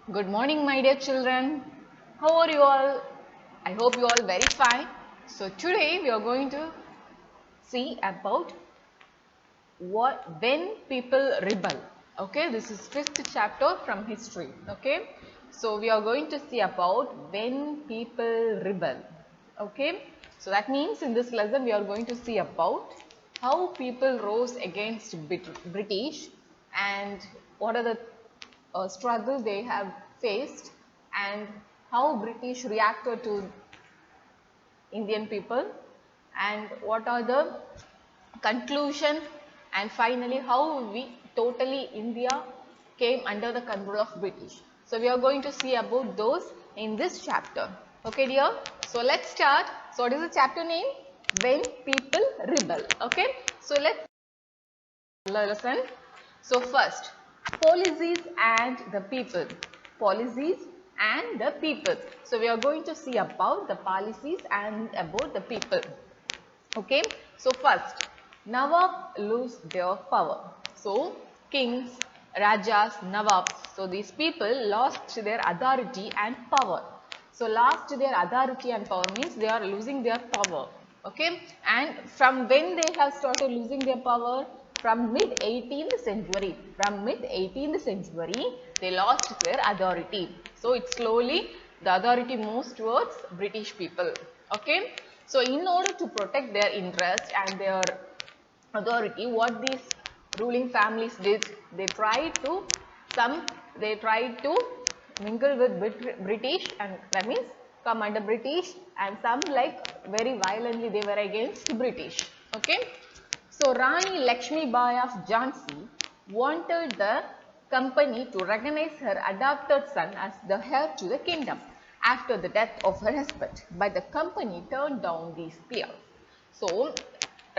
Good morning, my dear children. How are you all? I hope you all very fine. So today we are going to see about when people rebel. Okay, this is fifth chapter from history. Okay, so we are going to see about when people rebel. Okay, so that means in this lesson we are going to see about how people rose against British and what are the struggle they have faced and how British reacted to Indian people and what are the conclusion and finally how we totally India came under the control of British. So we are going to see about those in this chapter. Okay dear. So let's start. So what is the chapter name? When people rebel. Okay. So let's listen. So first, policies and the people. Policies and the people. So we are going to see about the policies and about the people. Okay. So first, Nawab lose their power. So kings, Rajas, Nawabs. So these people lost their authority and power. So lost their authority and power means they are losing their power. Okay. And from when they have started losing their power? From mid 18th century. From mid 18th century, they lost their authority. So it slowly the authority moves towards British people. Okay. So in order to protect their interest and their authority, what these ruling families did, they tried to mingle with British, and that means come under British, and some like very violently they were against British. Okay. So Rani Lakshmi Bai of Jhansi wanted the company to recognize her adopted son as the heir to the kingdom after the death of her husband, but the company turned down these pleas. So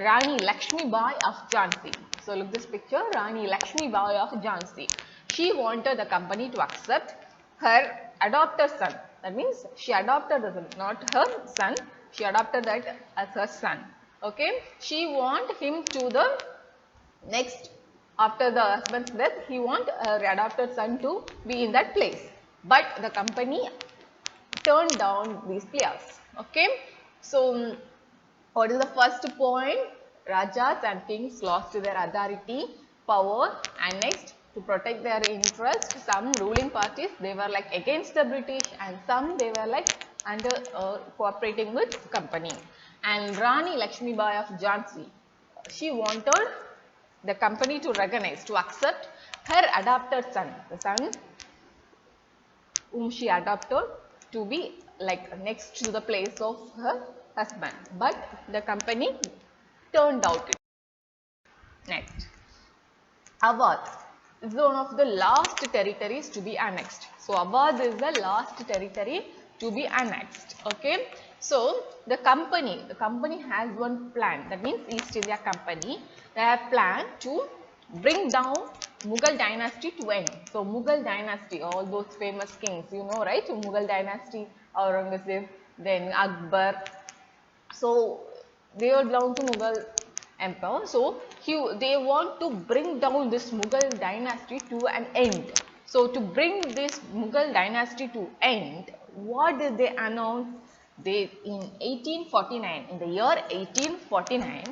Rani Lakshmi Bai of Jhansi. So look this picture, Rani Lakshmi Bai of Jhansi. She wanted the company to accept her adopted son. That means she adopted the son, not her son. She adopted that as her son. Okay. She want him to the next, after the husband's death, he want her adopted son to be in that place. But the company turned down these players. Okay. So what is the first point? Rajas and kings lost their authority, power, and next to protect their interest, some ruling parties they were like against the British and some they were like under cooperating with company. And Rani Lakshmi Bai of Jhansi, she wanted the company to recognize, to accept her adopted son, the son whom she adopted to be like next to the place of her husband, but the company turned out it. Next, Awadh is one of the last territories to be annexed. So Awadh is the last territory to be annexed. Okay. So the company has one plan, that means East India Company, they have planned to bring down Mughal dynasty to end. So Mughal dynasty, all those famous kings, you know, right? Mughal dynasty, Aurangzeb, then Akbar. So they are belong to Mughal empire. So they want to bring down this Mughal dynasty to an end. So to bring this Mughal dynasty to end, what did they announce? They in 1849, in the year 1849,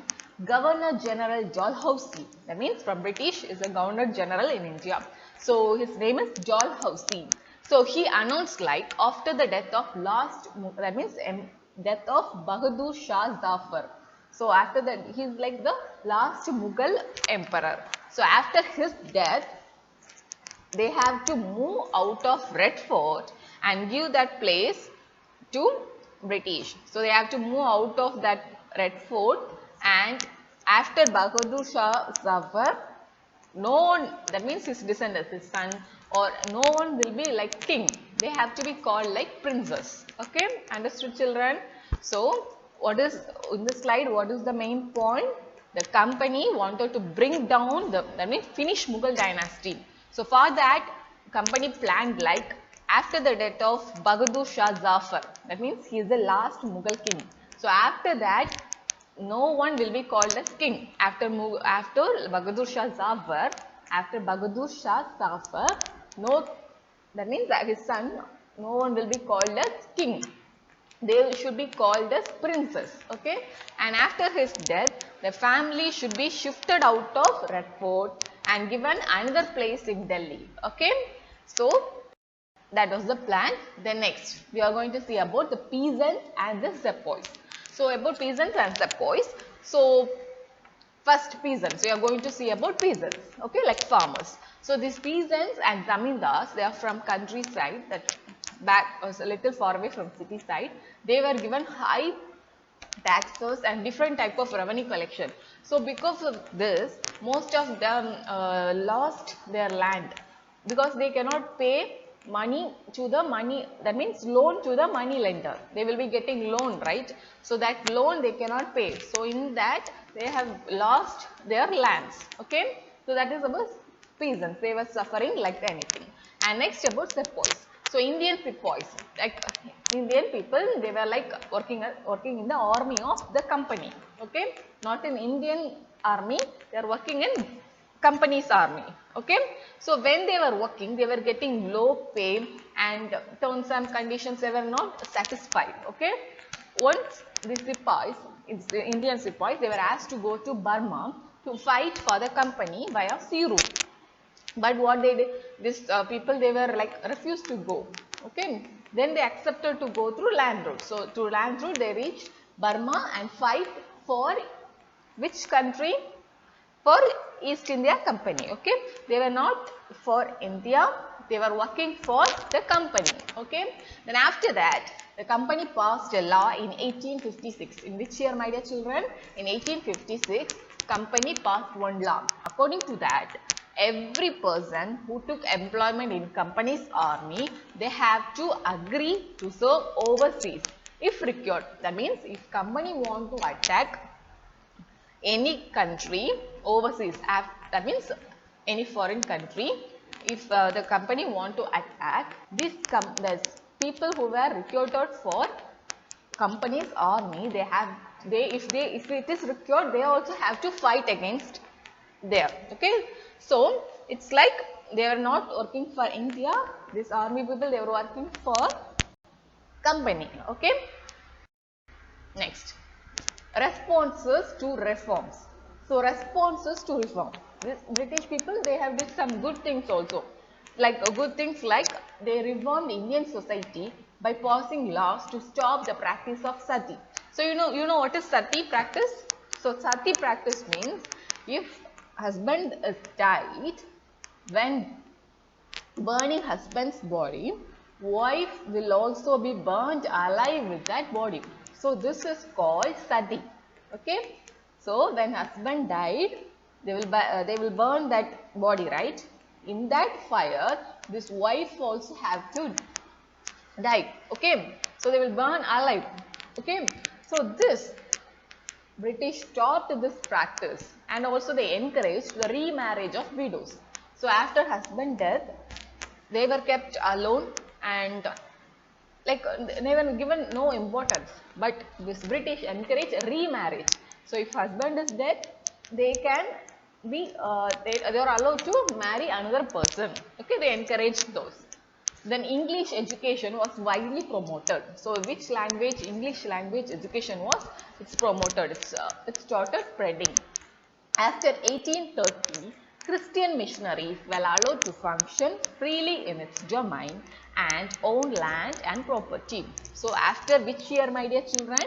Governor General Dalhousie, that means from British, is a Governor General in India. So his name is Dalhousie. So he announced like after the death of that means death of Bahadur Shah Zafar. So after that, he is like the last Mughal emperor. So after his death, they have to move out of Red Fort and give that place to British. So they have to move out of that Red Fort, and after Bahadur Shah Zafar, no one, that means his descendants, his son, or no one will be like king. They have to be called like princes. Okay, understood children? So what is in this slide, what is the main point? The company wanted to bring down that means finish Mughal dynasty. So for that, company planned like after the death of Bahadur Shah Zafar, that means he is the last Mughal king. So after that, no one will be called as king. After Bahadur Shah Zafar, no That means that his son, no one will be called as king. They should be called as princes. Okay. And after his death, the family should be shifted out of Red Fort and given another place in Delhi. Okay. So that was the plan. Then next, we are going to see about the peasants and the sepoys. So about peasants and sepoys. So first peasants, we are going to see about peasants, okay, like farmers. So these peasants and zamindars, they are from countryside, that back was a little far away from city side. They were given high taxes and different type of revenue collection. So because of this, most of them lost their land because they cannot pay money to the money, that means loan to the money lender. They will be getting loan, right? So that loan they cannot pay. So in that they have lost their lands. Okay. So that is about peasants. They were suffering like anything. And next about sepoys. So Indian sepoys, like Indian people, they were like working in the army of the company. Okay. Not in Indian army. They are working in company's army. Okay. So when they were working, they were getting low pay and terms and conditions, they were not satisfied. Okay. Once the sepoys, it's the Indian sepoys, they were asked to go to Burma to fight for the company via sea route. But what they did, these people, they were like refused to go. Okay. Then they accepted to go through land route. So through land route they reached Burma and fight for which country? For East India Company. Okay. They were not for India, they were working for the company. Okay. Then after that, the company passed a law in 1856. In which year, my dear children? In 1856, company passed one law. According to that, every person who took employment in company's army, they have to agree to serve overseas if required. That means if company want to attack any country overseas, that means any foreign country, if the company want to attack, the people who were recruited for company's army, if it is required, they also have to fight against there. Okay. So it's like they are not working for India, this army people, they were working for company. Okay. Next, responses to reforms. So responses to reform, this British people, they have did some good things also, like good things like they reformed Indian society by passing laws to stop the practice of sati. So you know what is sati practice? So sati practice means if husband is died, when burning husband's body, wife will also be burnt alive with that body. So this is called sati. Okay. So when husband died, they will burn that body, right? In that fire, this wife also have to die. Okay. So they will burn alive. Okay. So this British stopped this practice and also they encouraged the remarriage of widows. So after husband death, they were kept alone and like they were given no importance, but this British encouraged remarriage. So if husband is dead, they can be they are allowed to marry another person. Okay, they encouraged those. Then English education was widely promoted. So which language? English language education was, it's promoted, it started spreading. After 1830, Christian missionaries were allowed to function freely in its domain and own land and property. So after which year, my dear children?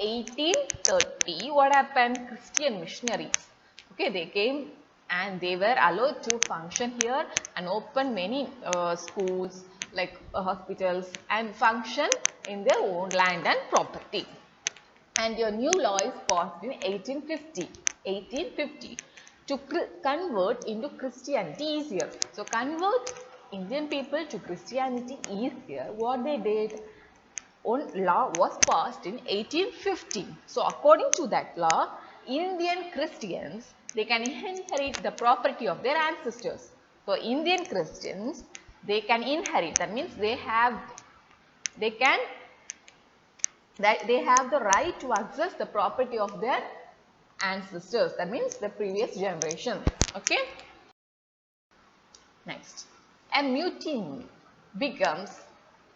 1830, what happened? Christian missionaries, okay, they came and they were allowed to function here and open many schools, like hospitals, and function in their own land and property. And your new law is passed in 1850. 1850 to convert into Christianity easier. So convert Indian people to Christianity easier. What they did, one law was passed in 1850. So according to that law, Indian Christians, they can inherit the property of their ancestors. So Indian Christians, they can inherit, that means they have the right to access the property of their ancestors, that means the previous generation. Okay. Next, a mutiny. becomes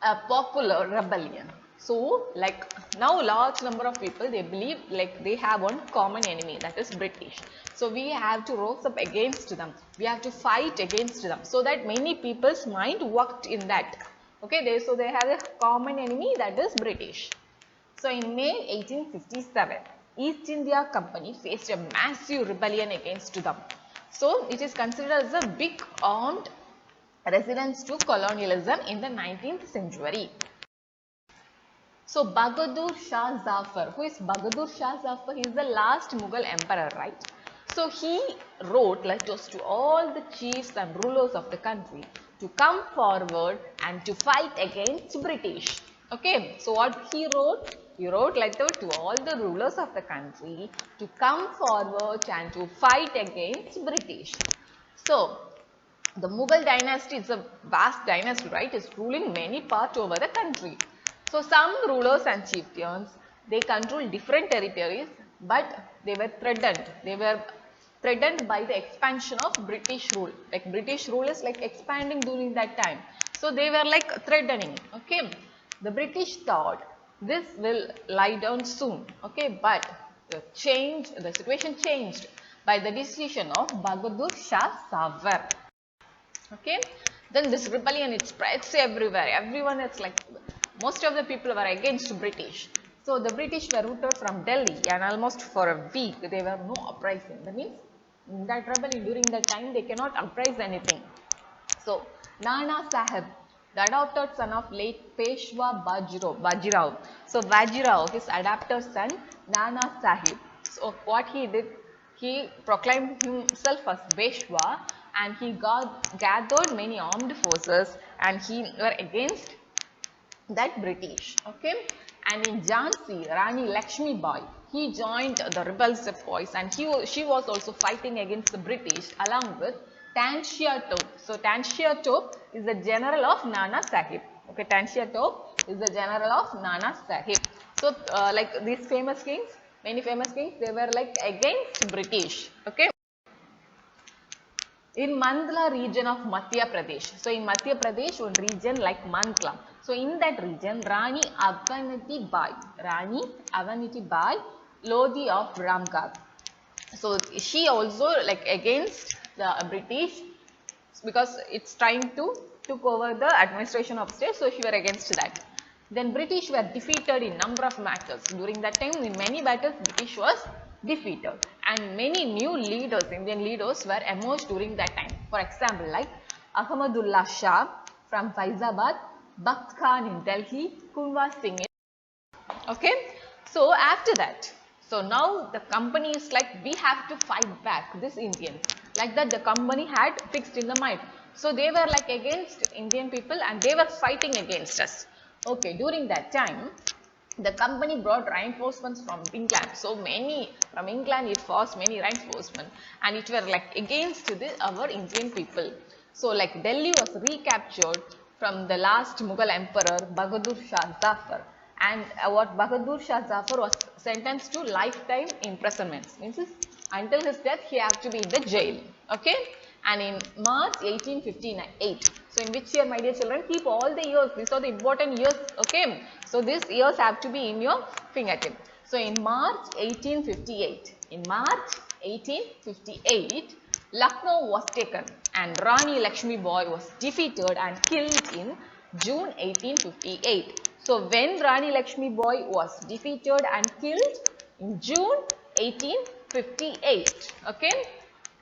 a popular rebellion. So like now large number of people, they believe like they have one common enemy, that is British. So we have to rise up against them. We have to fight against them. So that many people's mind worked in that. Okay, so they have a common enemy, that is British. So in May 1857, East India Company faced a massive rebellion against them. So it is considered as a big armed resistance to colonialism in the 19th century. So Bahadur Shah Zafar, who is Bahadur Shah Zafar? He is the last Mughal emperor, right? So he wrote letters to all the chiefs and rulers of the country to come forward and to fight against British. Okay, so what he wrote? He wrote letter to all the rulers of the country to come forward and to fight against British. So the Mughal dynasty is a vast dynasty, right? It's ruling many parts over the country. So some rulers and chieftains, they control different territories, but they were threatened. They were threatened by the expansion of British rule. Like British rule is like expanding during that time. So they were like threatening. Okay, the British thought this will lie down soon. Okay, but the situation changed by the decision of Bahadur Shah Zafar. Okay, then this rebellion, it spreads everywhere. Everyone is like, most of the people were against British. So the British were routed from Delhi, and almost for a week they were no uprising. That means that rebellion during that time they cannot uprise anything. So Nana Sahib, the adopted son of late Peshwa Bajirao. So Bajirao, his adopted son Nana Sahib. So what he did, he proclaimed himself as Peshwa, and he gathered many armed forces, and he were against that British. Okay, and in Jhansi, Rani Lakshmi Bai, he joined the rebels voice, and she was also fighting against the British along with Tanshia Top. So Tanshia Top is the general of Nana Sahib. Okay, Tanshia Top is the general of Nana Sahib. So like these famous kings, many famous kings, they were like against British. Okay. In Mandla region of Madhya Pradesh. So in Madhya Pradesh, one region like Mandla. So in that region, Rani Avanti Bai, Lodi of Ramgarh. So she also like against the British, because it's trying to took over the administration of state. So she were against that. Then British were defeated in number of battles. During that time, in many battles, British was defeated, and many new leaders, Indian leaders, were emerged during that time. For example, like Ahmadullah Shah from Faizabad, Bakht Khan in Delhi, Kunwar Singh. Okay, so after that, so now the company is like, we have to fight back this Indians. Like that, the company had fixed in the mind. So they were like against Indian people, and they were fighting against us. Okay, during that time, the company brought reinforcements from England. So many from England, it forced many reinforcements, and it were like against our Indian people. So like Delhi was recaptured from the last Mughal emperor Bahadur Shah Zafar, and what Bahadur Shah Zafar was sentenced to lifetime imprisonment. Means until his death he had to be in the jail. Okay, and in March 1858. So in which year, my dear children? Keep all the years. These are the important years. Okay. So these years have to be in your fingertip. So in March 1858, Lucknow was taken, and Rani Lakshmi Bai was defeated and killed in June 1858. So when Rani Lakshmi Bai was defeated and killed in June 1858. Okay.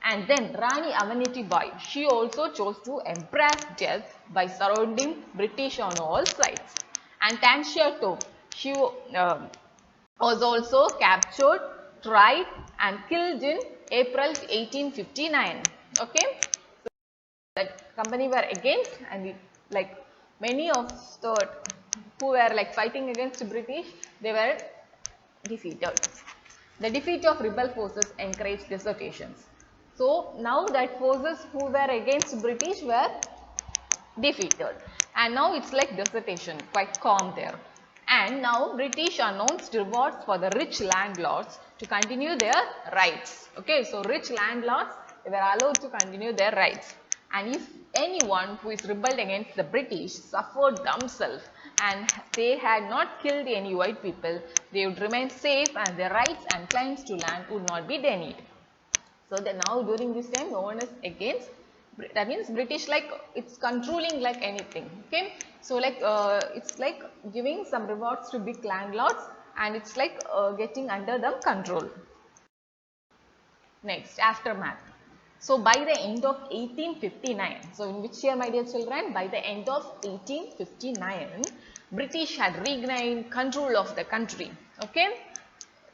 And then Rani Avanti Bai, she also chose to embrace death by surrounding British on all sides. And Tanshia Top, she was also captured, tried and killed in April 1859. Okay, so that company were against, and like many of the who were like fighting against British, they were defeated. The defeat of rebel forces encouraged desertions. So now that forces who were against British were defeated, and now it's like desertion, quite calm there. And now British announced rewards for the rich landlords to continue their rights. Okay, so rich landlords, they were allowed to continue their rights. and if anyone who is rebelled against the British suffered themselves and they had not killed any white people, they would remain safe and their rights and claims to land would not be denied. So that now during this time no one is against, that means British like it's controlling like anything. Okay, so like it's like giving some rewards to big landlords and it's like getting under them control. Next, aftermath. So by the end of 1859, so in which year my dear children? By the end of 1859, British had regained control of the country. Okay,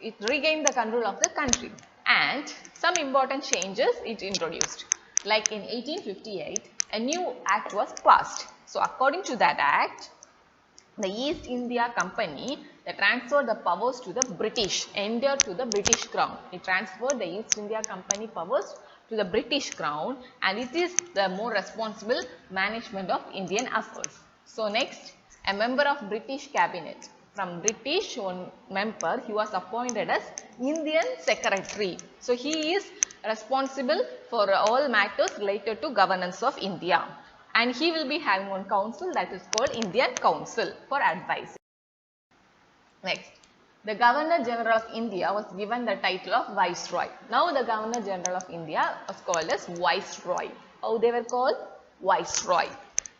it regained the control of the country and some important changes it introduced. Like in 1858, a new act was passed. So according to that act, the East India Company, they transferred the powers to the British, entered to the British Crown. It transferred the East India Company powers to the British Crown and it is the more responsible management of Indian affairs. So next, a member of British Cabinet. From British member, he was appointed as Indian Secretary. So he is responsible for all matters related to governance of India. And he will be having one council that is called Indian Council for advice. Next, the Governor General of India was given the title of Viceroy. Now the Governor General of India was called as Viceroy. How they were called? Viceroy.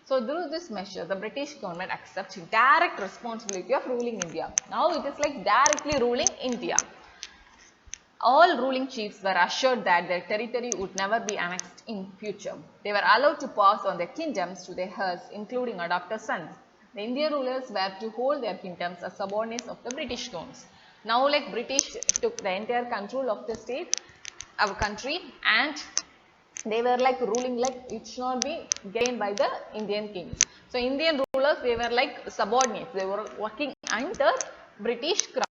So through this measure, the British government accepts direct responsibility of ruling India. Now it is like directly ruling India. All ruling chiefs were assured that their territory would never be annexed in future. They were allowed to pass on their kingdoms to their heirs, including adopted sons. The Indian rulers were to hold their kingdoms as subordinates of the British crowns. Now like British took the entire control of the state, our country, and they were like ruling like it should not be gained by the Indian kings. So Indian rulers, they were like subordinates. They were working under British crown.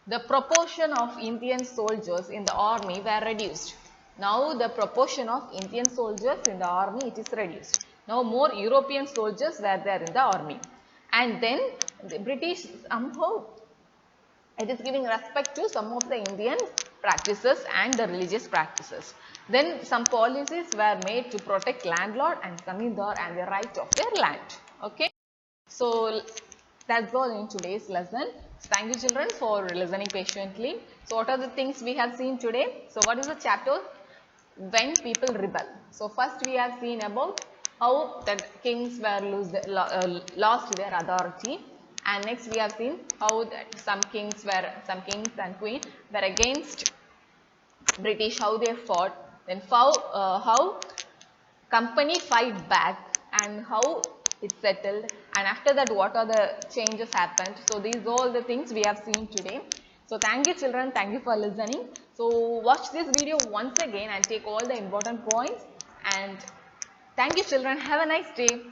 The proportion of Indian soldiers in the army were reduced. Now the proportion of Indian soldiers in the army, it is reduced. Now more European soldiers were there in the army. And then the British somehow, it is giving respect to some of the Indian practices and the religious practices. Then some policies were made to protect landlord and zamindar and the right of their land. Okay. So that's all in today's lesson. Thank you children for listening patiently. So what are the things we have seen today? So what is the chapter? When people rebel. So first we have seen about how the kings were lost their authority. And next we have seen how some kings and queens were against British, how they fought. Then how company fight back and how it settled, and after that what are the changes happened. So these are all the things we have seen today. So thank you children, thank you for listening. So watch this video once again and take all the important points, and thank you children, have a nice day.